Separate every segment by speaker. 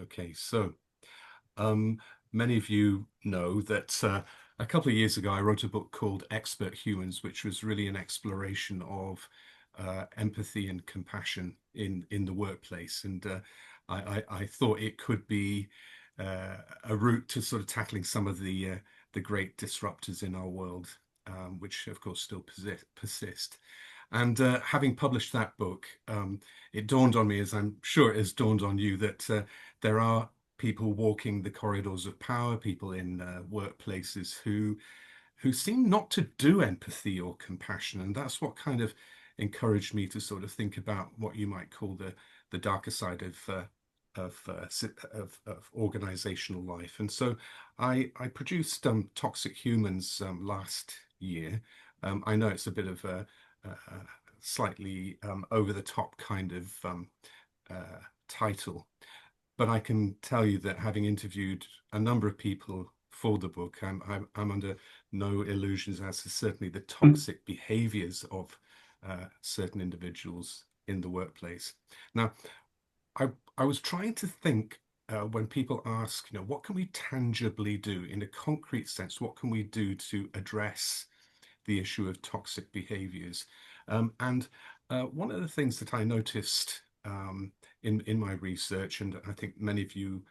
Speaker 1: Okay, so um, many of you know that a couple of years ago I wrote a book called Expert Humans, which was really an exploration of empathy and compassion in the workplace. And I thought it could be a route to sort of tackling some of the great disruptors in our world, which of course still persist. And having published that book, it dawned on me, as I'm sure it has dawned on you, that there are people walking the corridors of power, people in workplaces who seem not to do empathy or compassion, and that's what kind of encouraged me to sort of think about what you might call the darker side of organizational life. And so I produced Toxic Humans last year. I know it's a bit of a slightly over the top kind of title, but I can tell you that having interviewed a number of people for the book, I'm under no illusions as to certainly the toxic behaviors of certain individuals in the workplace. Now, I I was trying to think when people ask, what can we tangibly do in a concrete sense? What can we do to address the issue of toxic behaviors? And one of the things that I noticed in my research, and I think many of you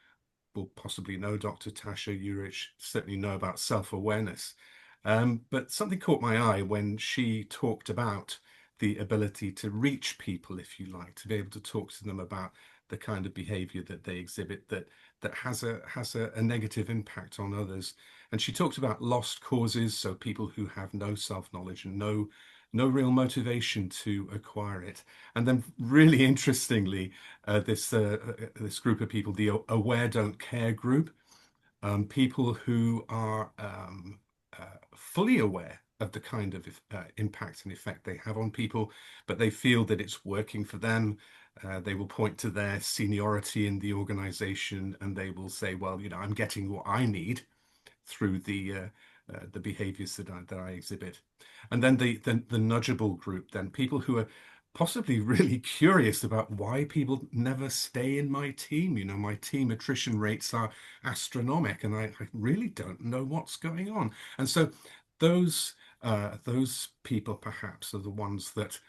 Speaker 1: will possibly know Dr. Tasha Eurich, certainly know about self-awareness. But something caught my eye when she talked about the ability to reach people, if you like, to be able to talk to them about the kind of behavior that they exhibit that has a negative impact on others. And she talked about lost causes, so people who have no self-knowledge and no real motivation to acquire it. And then, really interestingly, this group of people, the Aware Don't Care group, people who are fully aware of the kind of impact and effect they have on people, but they feel that it's working for them. They will point to their seniority in the organization and they will say, well, I'm getting what I need through the behaviors that I exhibit. And then the nudgeable group, then people who are possibly really curious about why people never stay in my team. My team attrition rates are astronomical, and I really don't know what's going on. And so those people perhaps are the ones that,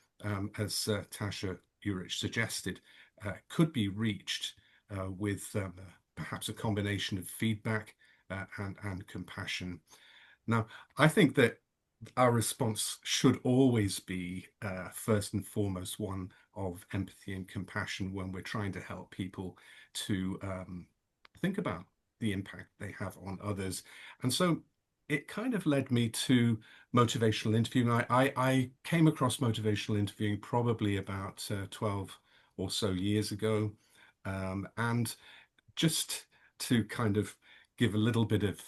Speaker 1: as Tasha Urich suggested, could be reached with perhaps a combination of feedback and compassion. Now, I think that our response should always be, first and foremost, one of empathy and compassion when we're trying to help people to think about the impact they have on others. And so it kind of led me to motivational interviewing. I came across motivational interviewing probably about 12 or so years ago. And just to kind of give a little bit of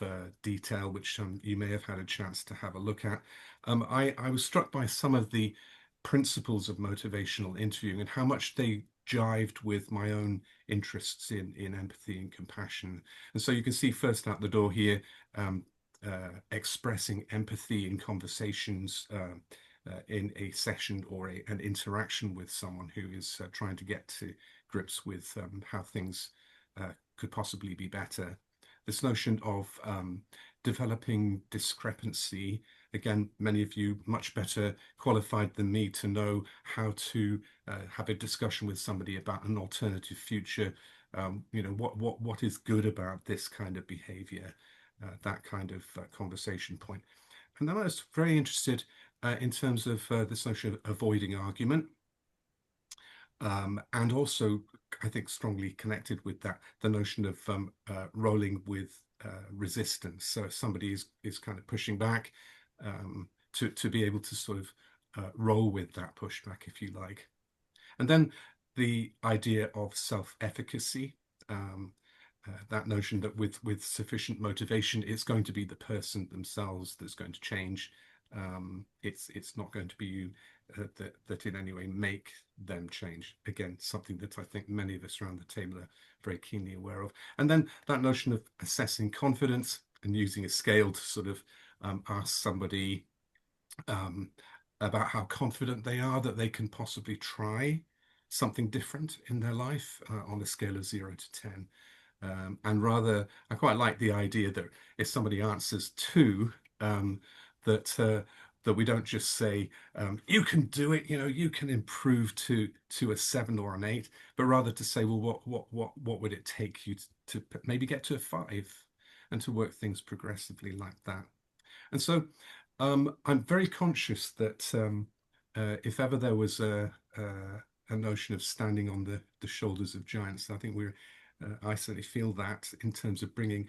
Speaker 1: detail, which you may have had a chance to have a look at, I was struck by some of the principles of motivational interviewing and how much they jived with my own interests in empathy and compassion. And so you can see first out the door here, expressing empathy in conversations, in a session or an interaction with someone who is trying to get to grips with how things could possibly be better. This notion of developing discrepancy. Again, many of you much better qualified than me to know how to have a discussion with somebody about an alternative future. What is good about this kind of behavior, that kind of conversation point. And then I was very interested in terms of this notion of avoiding argument. And also, I think, strongly connected with that, the notion of rolling with resistance. So if somebody is kind of pushing back, to be able to sort of roll with that pushback, if you like. And then the idea of self-efficacy, that notion that with sufficient motivation, it's going to be the person themselves that's going to change. It's not going to be you that in any way make them change. Again, something that I think many of us around the table are very keenly aware of. And then that notion of assessing confidence and using a scale to sort of ask somebody um, about how confident they are that they can possibly try something different in their life on a scale of 0 to 10. And rather, I quite like the idea that if somebody answers two, that that we don't just say you can do it, you can improve to a 7 or an 8, but rather to say, well, what would it take you to maybe get to a 5, and to work things progressively like that. And so I'm very conscious that if ever there was a notion of standing on the shoulders of giants, I think I certainly feel that in terms of bringing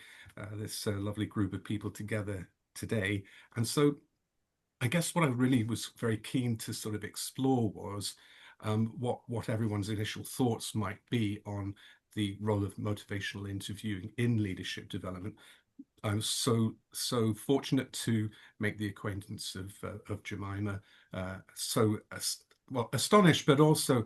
Speaker 1: this lovely group of people together today. And so I guess what I really was very keen to sort of explore was what everyone's initial thoughts might be on the role of motivational interviewing in leadership development. I was so fortunate to make the acquaintance of Jemima. Well, astonished, but also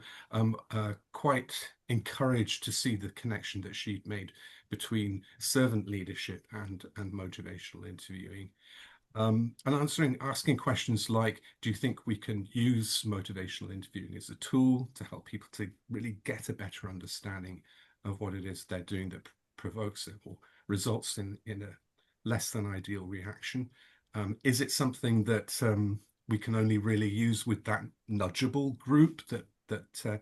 Speaker 1: quite encouraged to see the connection that she'd made between servant leadership and motivational interviewing. And asking questions like, do you think we can use motivational interviewing as a tool to help people to really get a better understanding of what it is they're doing that provokes it or results in a less than ideal reaction? Is it something that we can only really use with that nudgeable group that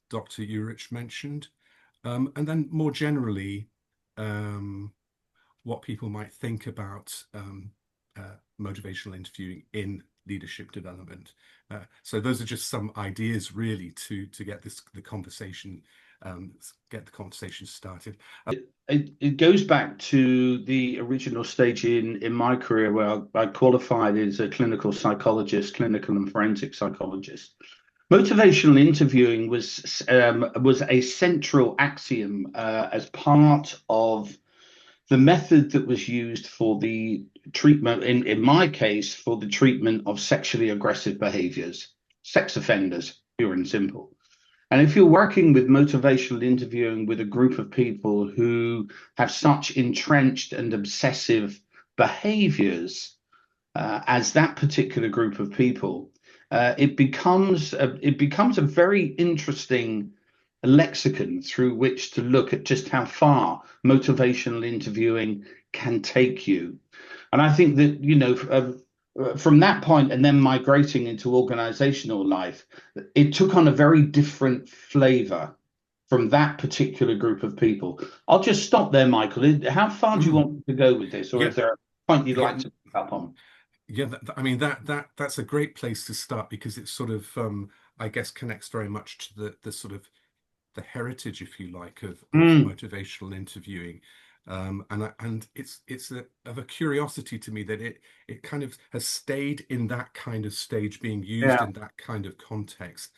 Speaker 1: Dr. Urich mentioned? And then more generally, what people might think about motivational interviewing in leadership development. So those are just some ideas really to get the conversation started.
Speaker 2: It goes back to the original stage in my career where I qualified as a clinical psychologist, clinical and forensic psychologist. Motivational interviewing was a central axiom as part of the method that was used for the treatment, in my case, for the treatment of sexually aggressive behaviors, sex offenders, pure and simple. And if you're working with motivational interviewing with a group of people who have such entrenched and obsessive behaviors as that particular group of people, it becomes a very interesting lexicon through which to look at just how far motivational interviewing can take you. And I think that, from that point and then migrating into organizational life, it took on a very different flavor from that particular group of people. I'll just stop there, Michael. How far do you want to go with this, or is there a point you'd like to pick up on?
Speaker 1: Yeah, I mean that's a great place to start, because it sort of I guess connects very much to the sort of the heritage, if you like, of motivational interviewing. And it's of a curiosity to me that it kind of has stayed in that kind of stage, being used in that kind of context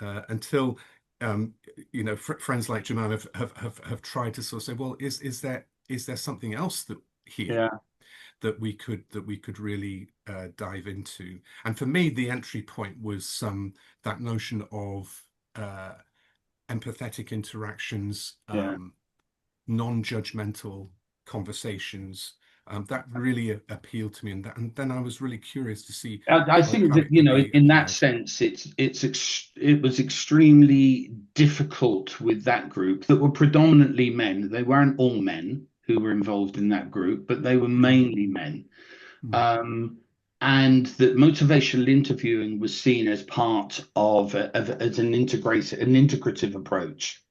Speaker 1: until friends like Jemima have tried to sort of say, well, is there something else that here that we could really dive into? And for me, the entry point was that notion of empathetic interactions, non-judgmental conversations. That really appealed to me, and then I was really curious to see.
Speaker 2: I think that in that sense, it was extremely difficult with that group that were predominantly men. They weren't all men who were involved in that group, but they were mainly men. And that motivational interviewing was seen as part of as an integrative approach.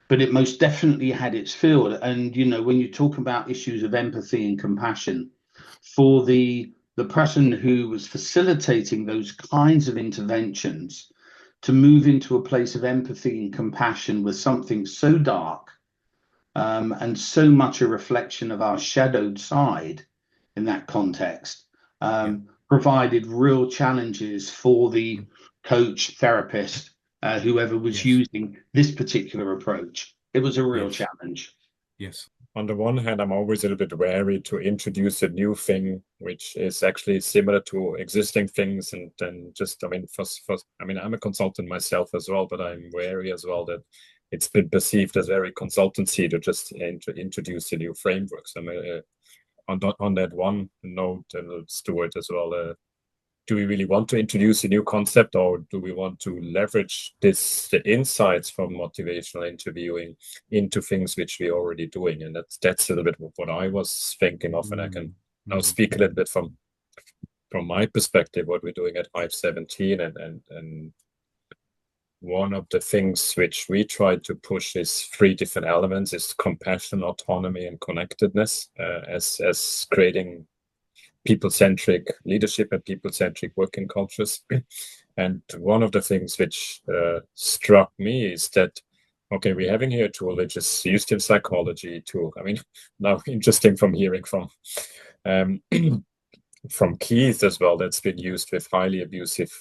Speaker 2: But it most definitely had its field. And when you talk about issues of empathy and compassion, for the person who was facilitating those kinds of interventions to move into a place of empathy and compassion with something so dark and so much a reflection of our shadowed side in that context, provided real challenges for the coach, therapist, whoever was using this particular approach. It was a real challenge.
Speaker 1: Yes.
Speaker 3: On the one hand, I'm always a little bit wary to introduce a new thing, which is actually similar to existing things. And then just, I'm a consultant myself as well, but I'm wary as well that it's been perceived as very consultancy to just introduce a new frameworks. On that one note, and Stuart as well, do we really want to introduce a new concept, or do we want to leverage the insights from motivational interviewing into things which we're already doing? And that's a little bit what I was thinking of, and I can now speak a little bit from my perspective, what we're doing at 517, and one of the things which we try to push is 3 different elements: is compassion, autonomy, and connectedness, as creating people-centric leadership and people-centric working cultures. And one of the things which struck me is that, okay, we're having here a tool which is used in psychology tool. I mean, now interesting from hearing from from Keith as well, that's been used with highly abusive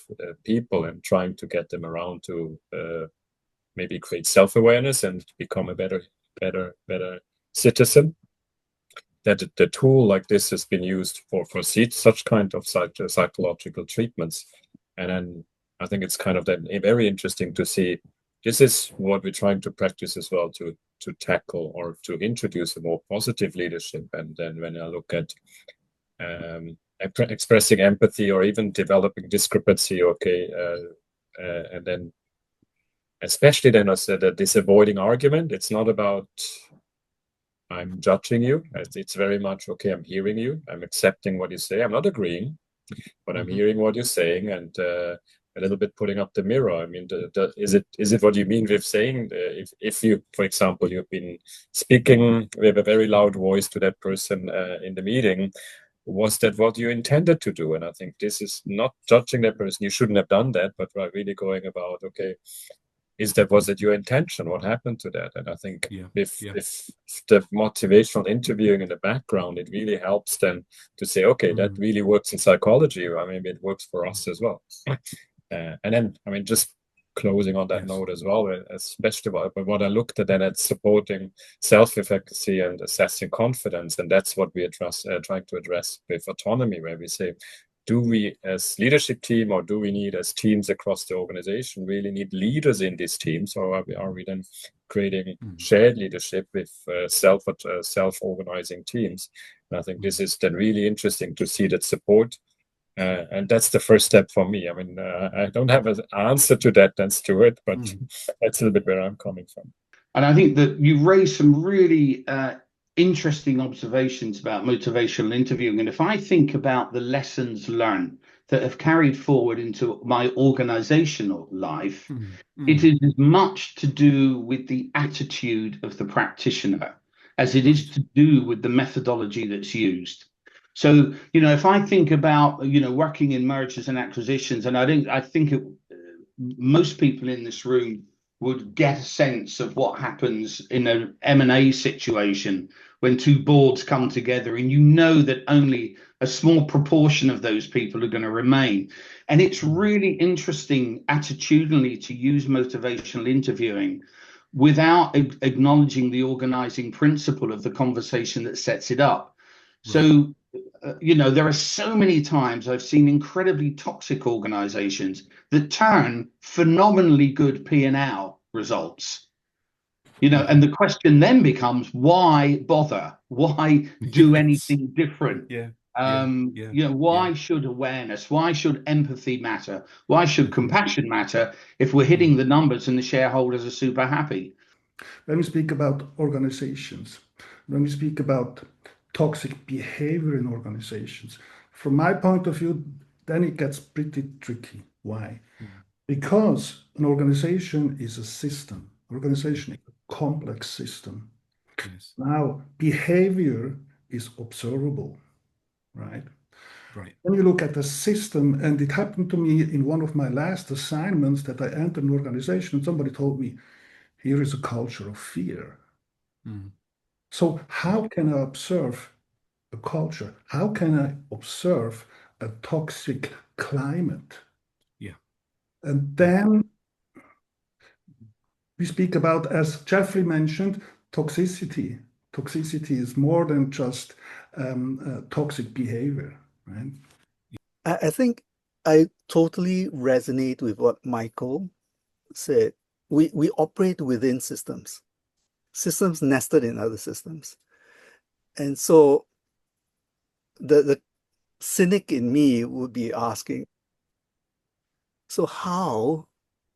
Speaker 3: people, and trying to get them around to maybe create self-awareness and become a better citizen. That the tool like this has been used for such kind of psychological treatments. And then I think it's kind of then very interesting to see this is what we're trying to practice as well, to tackle or to introduce a more positive leadership. And then when I look at expressing empathy, or even developing discrepancy, okay, and then especially then I said that this avoiding argument, it's not about I'm judging you. It's very much, okay, I'm hearing you, I'm accepting what you say, I'm not agreeing, but I'm hearing what you're saying, and a little bit putting up the mirror. I mean, is it what you mean with saying, if you, for example, you've been speaking with a very loud voice to that person in the meeting, was that what you intended to do? And I think this is not judging that person, you shouldn't have done that, but really going about, okay, was it your intention? What happened to that? And I think if the motivational interviewing in the background, it really helps them to say, okay, that really works in psychology. I mean, it works for us as well. And then, I mean, just closing on that note as well, especially what I looked at then at supporting self-efficacy and assessing confidence. And that's what we are trying to address with autonomy, where we say, do we as leadership team, or do we need as teams across the organization really need leaders in these teams, or are we then creating shared leadership with self-organizing teams? And I think this is then really interesting to see that support. And that's the first step for me. I mean, I don't have an answer to that then, Stuart, but that's a little bit where I'm coming from.
Speaker 2: And I think that you raised some really interesting observations about motivational interviewing. And if I think about the lessons learned that have carried forward into my organizational life, it is as much to do with the attitude of the practitioner as it is to do with the methodology that's used. So, if I think about, working in mergers and acquisitions, and I think most people in this room would get a sense of what happens in an M&A situation when 2 boards come together, and that only a small proportion of those people are going to remain. And it's really interesting attitudinally to use motivational interviewing without acknowledging the organizing principle of the conversation that sets it up. So, there are so many times I've seen incredibly toxic organizations that turn phenomenally good P&L results, and the question then becomes, why bother? Why do anything different? Why should awareness, why should empathy matter? Why should compassion matter if we're hitting the numbers and the shareholders are super happy?
Speaker 4: When we speak about organizations, when we speak about toxic behavior in organizations, from my point of view, then it gets pretty tricky. Why? Because an organization is a system. Organization is a complex system. Now, behavior is observable, right? When you look at the system, and it happened to me in one of my last assignments that I entered an organization, and somebody told me, here is a culture of fear. So how can I observe a culture? How can I observe a toxic climate? And then we speak about, as Jeffrey mentioned, toxicity. Toxicity is more than just toxic behavior, right?
Speaker 5: I think I totally resonate with what Michael said. We operate within systems nested in other systems. And so the cynic in me would be asking, So how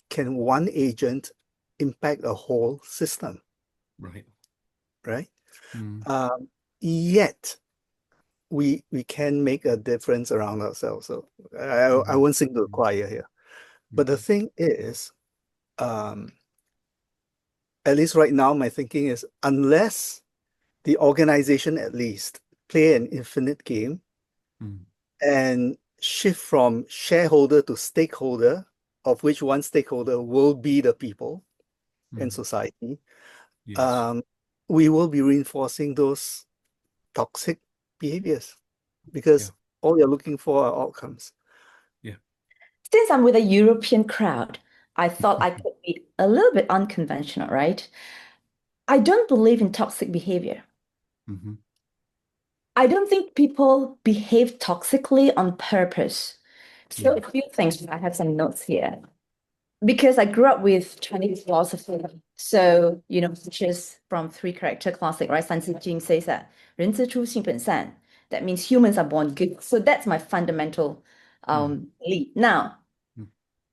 Speaker 5: can one agent impact a whole system,
Speaker 1: Right.
Speaker 5: right?
Speaker 1: Mm.
Speaker 5: Yet we can make a difference around ourselves. So I won't sing to the choir here. But the thing is, at least right now, my thinking is, unless the organization at least play an infinite game and shift from shareholder to stakeholder, of which one stakeholder will be the people in society,
Speaker 1: Yes.
Speaker 5: we will be reinforcing those toxic behaviors because all you're looking for are outcomes.
Speaker 1: Yeah.
Speaker 6: Since I'm with a European crowd, I thought I could be a little bit unconventional, right? I don't believe in toxic behavior. I don't think people behave toxically on purpose. So a few things, I have some notes here. Because I grew up with Chinese philosophy, so, such as from three-character classic, right? 三字经 says that 人之初性本善. That means humans are born good. So that's my fundamental belief. Now,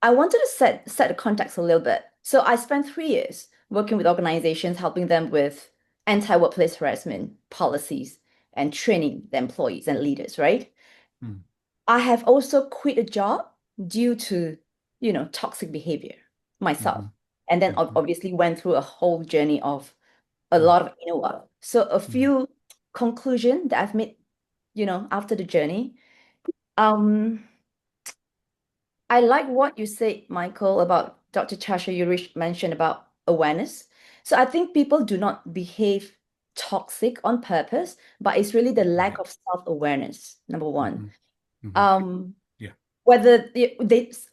Speaker 6: I wanted to set the context a little bit. So I spent 3 years working with organizations, helping them with anti-workplace harassment policies and training the employees and leaders, right? I have also quit a job due to, toxic behavior myself. And then obviously went through a whole journey of a lot of inner work. So a few conclusions that I've made, after the journey. I like what you said, Michael, about Dr. Chasha, you mentioned about awareness. So I think people do not behave toxic on purpose, but it's really the lack of self-awareness, number one. Whether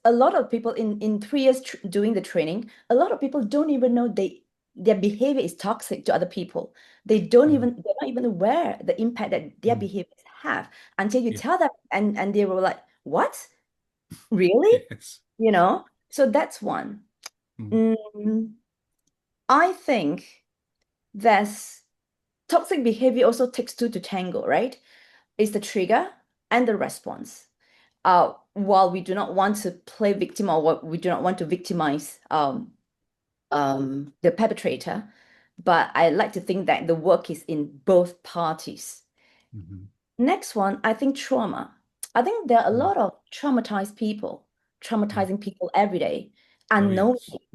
Speaker 6: a lot of people in 3 years doing the training, a lot of people don't even know their behavior is toxic to other people. They're not even aware the impact that their behaviors have until you tell them, and they were like, what? Really?
Speaker 1: Yes.
Speaker 6: So that's one. I think there's toxic behavior also takes two to tango, right? It's the trigger and the response. While we do not want to play victim or we do not want to victimize the perpetrator, but I like to think that the work is in both parties. Next one, I think trauma. I think there are a lot of traumatizing people every day, unknowingly,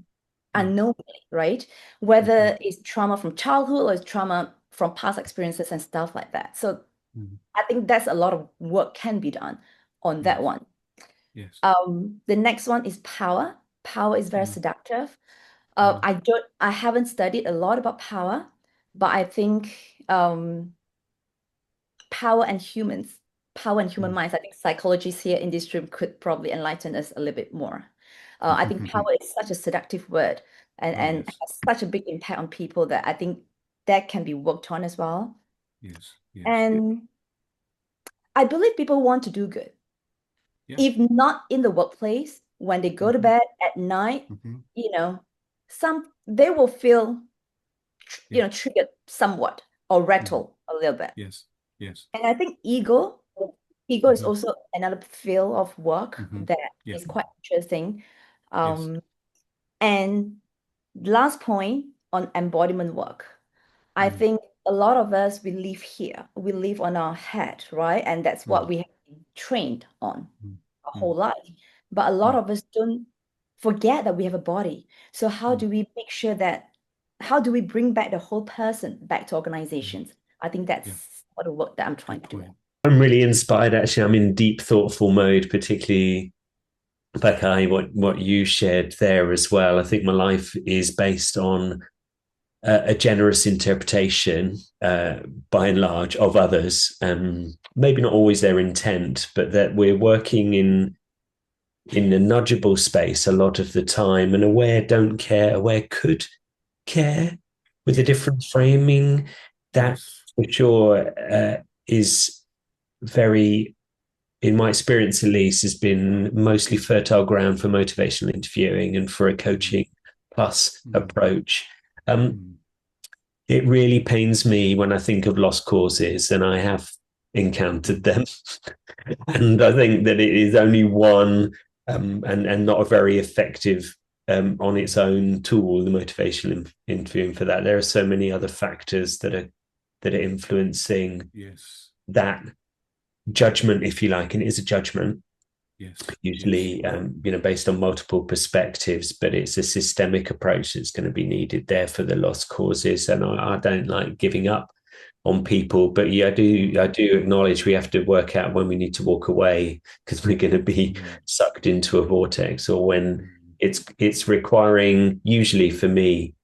Speaker 6: right? Whether it's trauma from childhood or it's trauma from past experiences and stuff like that. So I think that's a lot of work can be done on that one.
Speaker 1: Yes.
Speaker 6: The next one is power. Power is very seductive. I haven't studied a lot about power, but I think power and human minds. I think psychologists here in this room could probably enlighten us a little bit more. I think power is such a seductive word and has such a big impact on people that I think that can be worked on as well.
Speaker 1: Yes.
Speaker 6: And I believe people want to do good. If not in the workplace, when they go to bed at night, they will feel, triggered somewhat or rattled a little bit.
Speaker 1: Yes.
Speaker 6: And I think ego is also another field of work that is quite interesting. And last point on embodiment work. I think a lot of us, we live here. We live on our head, right? And that's what we have been trained on our whole life. But a lot of us don't forget that we have a body. So how do we make sure how do we bring back the whole person back to organizations? I think that's what the work that I'm trying to do.
Speaker 7: I'm really inspired, actually. I'm in deep thoughtful mode, particularly Becky, what you shared there as well. I think my life is based on a generous interpretation, by and large, of others. Maybe not always their intent, but that we're working in a nudgeable space a lot of the time, and aware don't care, aware could care with a different framing. That for sure is very, in my experience at least, has been mostly fertile ground for motivational interviewing and for a coaching plus approach. It really pains me when I think of lost causes, and I have encountered them. And I think that it is only one and not a very effective on its own tool, the motivational interviewing for that. There are so many other factors that are influencing that judgment, if you like, and it is a judgment. Usually, based on multiple perspectives, but it's a systemic approach that's going to be needed there for the lost causes. And I don't like giving up on people, but I do acknowledge we have to work out when we need to walk away, because we're going to be sucked into a vortex, or when it's requiring, usually for me,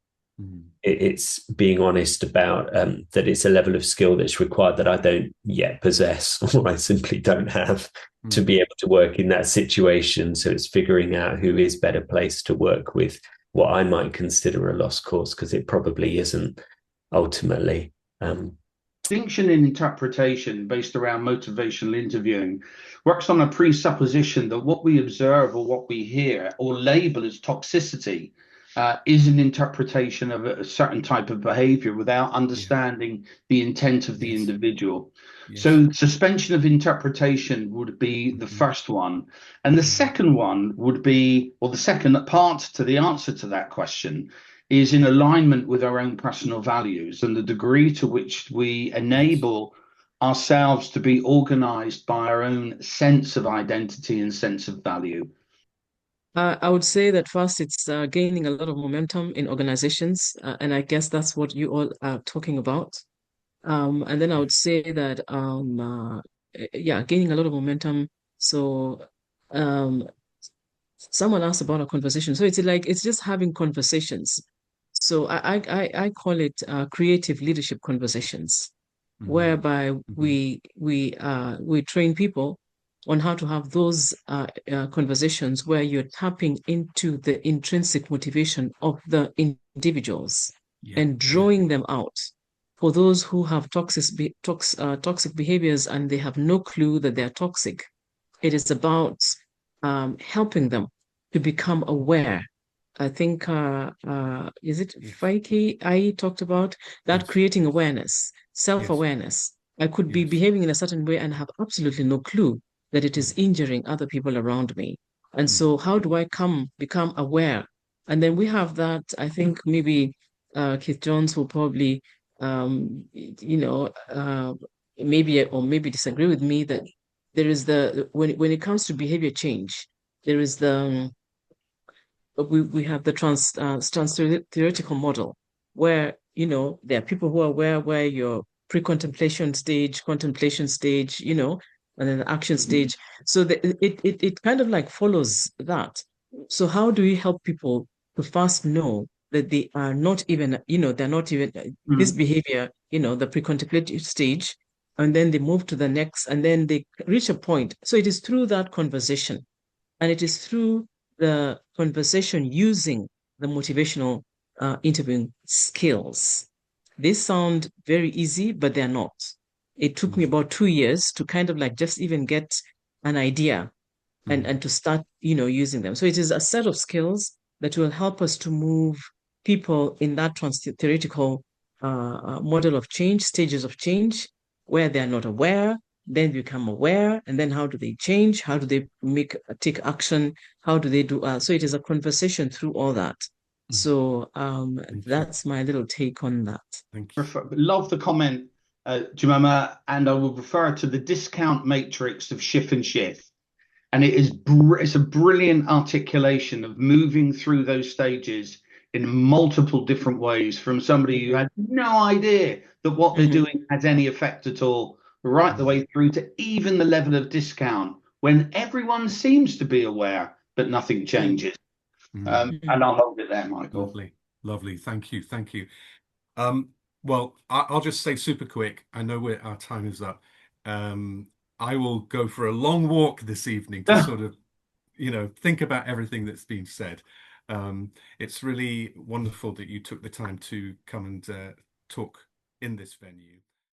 Speaker 7: it's being honest about that it's a level of skill that's required that I don't yet possess, or I simply don't have to be able to work in that situation. So it's figuring out who is better placed to work with what I might consider a lost cause, because it probably isn't ultimately.
Speaker 2: Distinction in interpretation based around motivational interviewing works on a presupposition that what we observe or what we hear or label as toxicity is an interpretation of a certain type of behavior without understanding the intent of the individual. So suspension of interpretation would be the first one. And the second one would be, or the second part to the answer to that question, is in alignment with our own personal values and the degree to which we enable ourselves to be organized by our own sense of identity and sense of value.
Speaker 8: I would say that first, it's gaining a lot of momentum in organizations, and I guess that's what you all are talking about. And then I would say that, gaining a lot of momentum. So, someone asked about a conversation. So it's just having conversations. So I call it creative leadership conversations, whereby we train people on how to have those conversations where you're tapping into the intrinsic motivation of the individuals and drawing them out. For those who have toxic behaviors and they have no clue that they're toxic, it is about helping them to become aware. I think, is it Feike I talked about that, creating awareness, self-awareness. I could be behaving in a certain way and have absolutely no clue that it is injuring other people around me. And so how do I become aware? And then we have that, I think maybe Keith Jones will probably, maybe disagree with me, that there is when it comes to behavior change, there is we have the trans theoretical model where, there are people who are aware where your pre-contemplation stage, contemplation stage, and then the action stage. So it kind of like follows that. So how do we help people to first know that they are not even, they're not even this behavior, the pre-contemplative stage, and then they move to the next, and then they reach a point. So it is through that conversation, and it is through the conversation using the motivational interviewing skills. They sound very easy, but they're not. It took me about 2 years to kind of like just even get an idea and to start, using them. So it is a set of skills that will help us to move people in that theoretical model of change, stages of change, where they're not aware, then become aware, and then how do they change? How do they take action? How do they do? So it is a conversation through all that. So that's my little take on that.
Speaker 1: Thank you.
Speaker 2: Love the comment, Jemima, and I will refer to the discount matrix of Schiff and Schiff. And it's a brilliant articulation of moving through those stages in multiple different ways, from somebody who had no idea that what they're doing has any effect at all, right the way through to even the level of discount when everyone seems to be aware, but nothing changes. And I'll hold it there, Michael.
Speaker 1: Lovely. Thank you. Well, I'll just say super quick. I know our time is up. I will go for a long walk this evening to sort of, think about everything that's been said. It's really wonderful that you took the time to come and talk in this venue.